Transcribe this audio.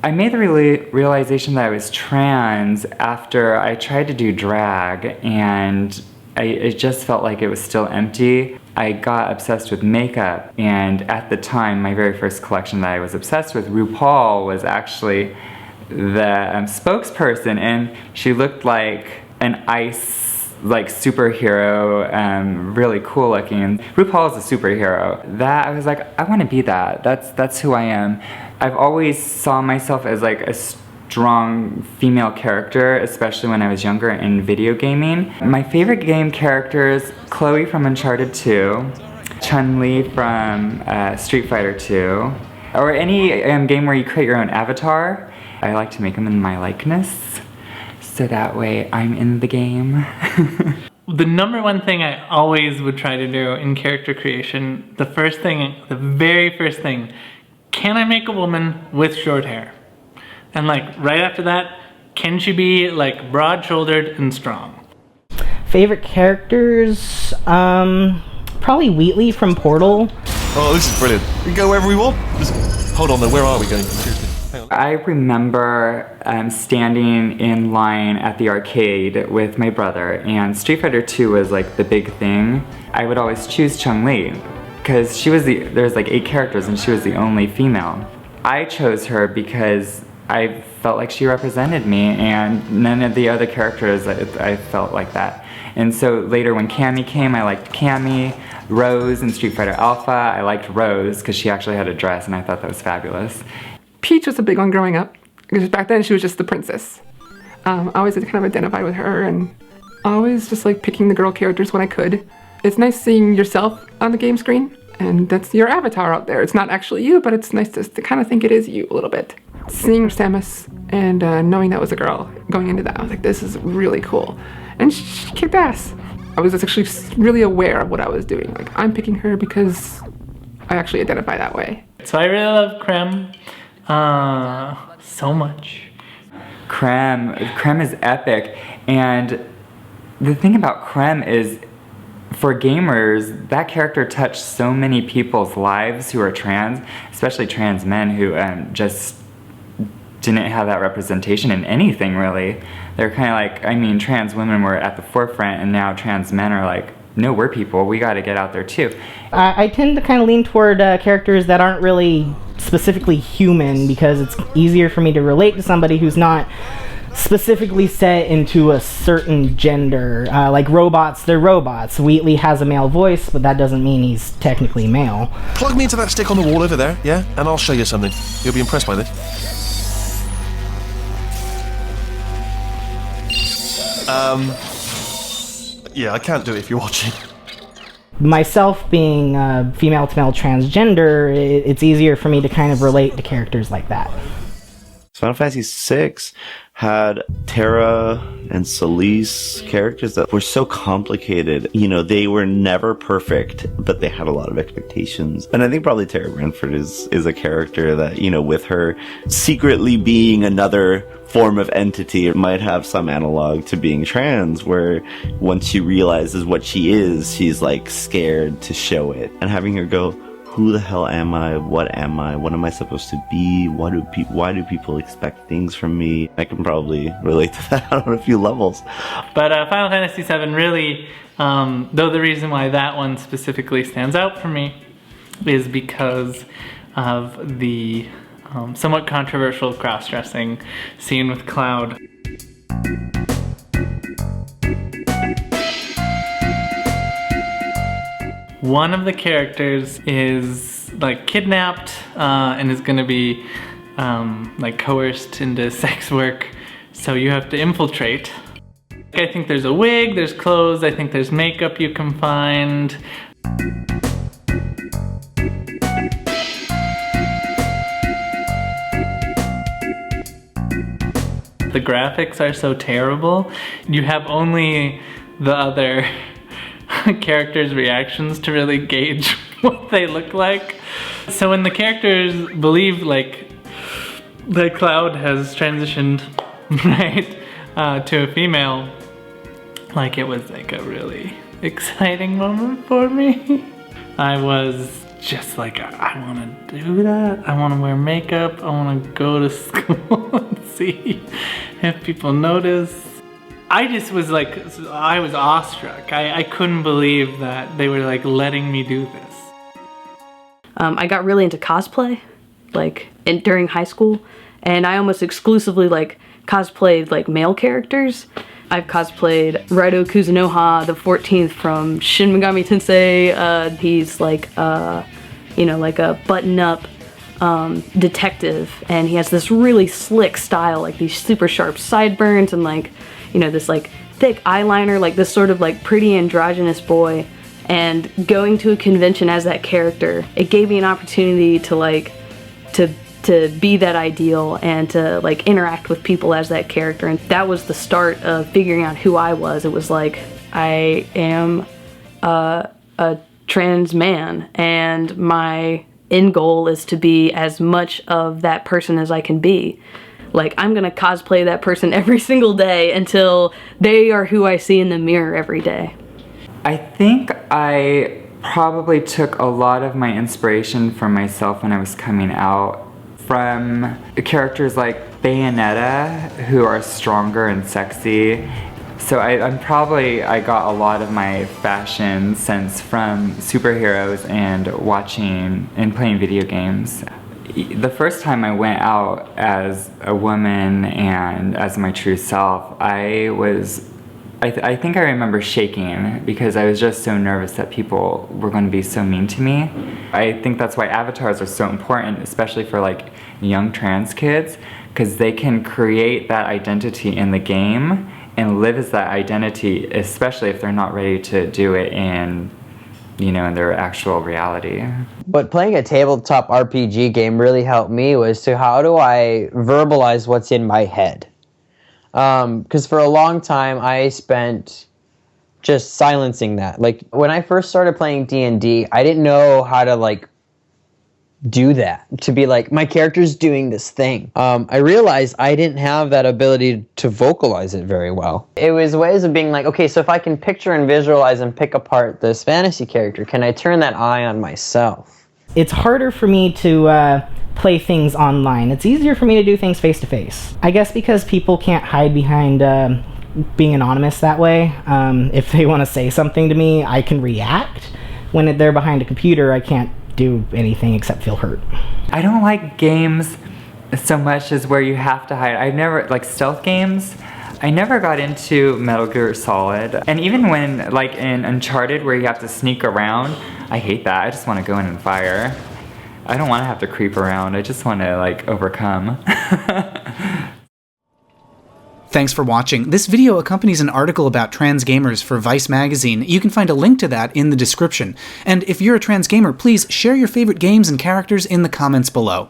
I made the realization that I was trans after I tried to do drag, and it just felt like it was still empty. I got obsessed with makeup, and at the time, my very first collection that I was obsessed with, Rupaul, was actually the spokesperson, and she looked like an ice superhero, really cool looking. RuPaul is a superhero. That I was like, I want to be that. That's who I am. I've always saw myself as like a strong female character, especially when I was younger in video gaming. My favorite game characters: Chloe from Uncharted 2, Chun-Li from Street Fighter 2, or any game where you create your own avatar. I like to make them in my likeness, so that way I'm in the game. The number one thing I always would try to do in character creation, the very first thing, can I make a woman with short hair? And like right after that, can she be like broad-shouldered and strong? Favorite characters? Probably Wheatley from Portal. Oh, this is brilliant. We can go wherever we want. Just, hold on though, where are we going? Seriously. I remember standing in line at the arcade with my brother, and Street Fighter 2 was like the big thing. I would always choose Chun-Li because there's like 8 characters and she was the only female. I chose her because I felt like she represented me, and none of the other characters I felt like that. And so later when Cammy came, I liked Cammy. Rose in Street Fighter Alpha, I liked Rose because she actually had a dress and I thought that was fabulous. Peach was a big one growing up, because back then she was just the princess. I always kind of identified with her, and always just like picking the girl characters when I could. It's nice seeing yourself on the game screen, and that's your avatar out there. It's not actually you, but it's nice to kind of think it is you a little bit. Seeing Samus and knowing that was a girl going into that, I was like, this is really cool. And she kicked ass. I was just actually really aware of what I was doing. Like, I'm picking her because I actually identify that way. So I really love Creme. So much. Creme is epic, and the thing about Creme is, for gamers, that character touched so many people's lives who are trans, especially trans men who just didn't have that representation in anything really. They're kind of like, I mean, trans women were at the forefront, and now trans men are like, no, we're people, we gotta get out there too. I tend to kind of lean toward characters that aren't really specifically human, because it's easier for me to relate to somebody who's not specifically set into a certain gender. Like robots, they're robots. Wheatley has a male voice, but that doesn't mean he's technically male. Plug me into that stick on the wall over there, yeah? And I'll show you something. You'll be impressed by this. Yeah, I can't do it if you're watching. Myself being female to male transgender, it's easier for me to kind of relate to characters like that. Final Fantasy VI had Terra and Solis, characters that were so complicated. You know, they were never perfect, but they had a lot of expectations. And I think probably Terra Branford is a character that, you know, with her secretly being another form of entity, it might have some analog to being trans, where once she realizes what she is, she's like scared to show it. And having her go, who the hell am I? What am I? What am I supposed to be? Why do people expect things from me? I can probably relate to that on a few levels. But Final Fantasy VII really, though the reason why that one specifically stands out for me is because of the somewhat controversial cross-dressing scene with Cloud. One of the characters is like kidnapped and is gonna be like coerced into sex work, so you have to infiltrate. I think there's a wig, there's clothes, I think there's makeup you can find. The graphics are so terrible. You have only the other characters' reactions to really gauge what they look like. So when the characters believe like that Cloud has transitioned right to a female, like it was like a really exciting moment for me. I was just like, I want to do that. I want to wear makeup. I want to go to school and see if people notice. I just was like, I was awestruck. I couldn't believe that they were like letting me do this. I got really into cosplay, like during high school, and I almost exclusively like cosplayed like male characters. I've cosplayed Raido Kuzunoha, the 14th from Shin Megami Tensei. He's like, you know, like a button-up detective, and he has this really slick style, like these super sharp sideburns and like, you know, this like thick eyeliner, like this sort of like pretty androgynous boy. And going to a convention as that character, it gave me an opportunity to like, to be that ideal and to like interact with people as that character. And that was the start of figuring out who I was. It was like, I am a trans man, and my end goal is to be as much of that person as I can be. Like, I'm gonna cosplay that person every single day until they are who I see in the mirror every day. I think I probably took a lot of my inspiration from myself when I was coming out from characters like Bayonetta, who are stronger and sexy. So I got a lot of my fashion sense from superheroes and watching and playing video games. The first time I went out as a woman and as my true self, I think I remember shaking because I was just so nervous that people were going to be so mean to me. I think that's why avatars are so important, especially for like young trans kids, because they can create that identity in the game and live as that identity, especially if they're not ready to do it in, you know, in their actual reality. What playing a tabletop RPG game really helped me was to how do I verbalize what's in my head. Because for a long time I spent just silencing that. Like when I first started playing D&D, I didn't know how to like do that, to be like, my character's doing this thing. I realized I didn't have that ability to vocalize it very well. It was ways of being like, okay, so if I can picture and visualize and pick apart this fantasy character, can I turn that eye on myself? It's harder for me to play things online. It's easier for me to do things face to face. I guess because people can't hide behind being anonymous that way. If they want to say something to me, I can react. When they're behind a computer, I can't do anything except feel hurt. I don't like games so much as where you have to hide. I never, like stealth games, I never got into Metal Gear Solid. And even when, like in Uncharted where you have to sneak around, I hate that. I just want to go in and fire. I don't want to have to creep around. I just want to like overcome. Thanks for watching. This video accompanies an article about trans gamers for Vice magazine. You can find a link to that in the description. And if you're a trans gamer, please share your favorite games and characters in the comments below.